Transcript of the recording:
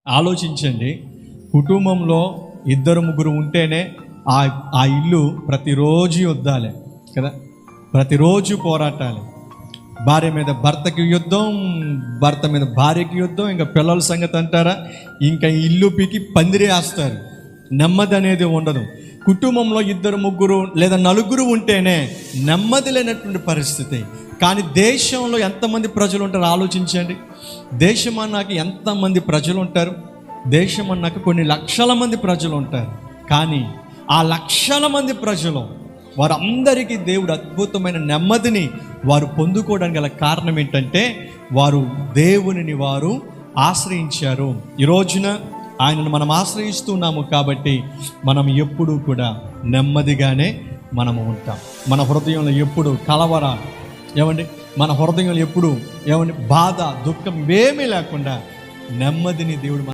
ఆలోచించండి, కుటుంబంలో ఇద్దరు ముగ్గురు ఉంటేనే ఆ ఇల్లు ప్రతిరోజు యుద్ధాలే కదా, ప్రతిరోజు పోరాటాలే. భార్య మీద భర్తకి యుద్ధం, భర్త మీద భార్యకి యుద్ధం, ఇంకా పిల్లల సంగతి అంటారా, ఇంకా ఇల్లు పీకి పందిరేస్తారు. నెమ్మది అనేది ఉండదు. కుటుంబంలో ఇద్దరు ముగ్గురు లేదా నలుగురు ఉంటేనే నెమ్మది లేనటువంటి పరిస్థితి. కానీ దేశంలో ఎంతమంది ప్రజలు ఉంటారు ఆలోచించండి. దేశం అన్నాక ఎంతమంది ప్రజలు ఉంటారు? దేశం అన్నాక కొన్ని లక్షల మంది ప్రజలు ఉంటారు. కానీ ఆ లక్షల మంది ప్రజలు వారందరికీ దేవుడు అద్భుతమైన నెమ్మదిని వారు పొందుకోవడానికి గల కారణం ఏంటంటే వారు దేవునిని వారు ఆశ్రయించారు. ఈ రోజున ఆయనను మనం ఆశ్రయిస్తున్నాము కాబట్టి మనం ఎప్పుడూ కూడా నెమ్మదిగానే మనము ఉంటాం. మన హృదయంలో ఎప్పుడు కలవర మన హృదయంలో ఎప్పుడు బాధ దుఃఖం ఏమీ లేకుండా నెమ్మదిని దేవుడు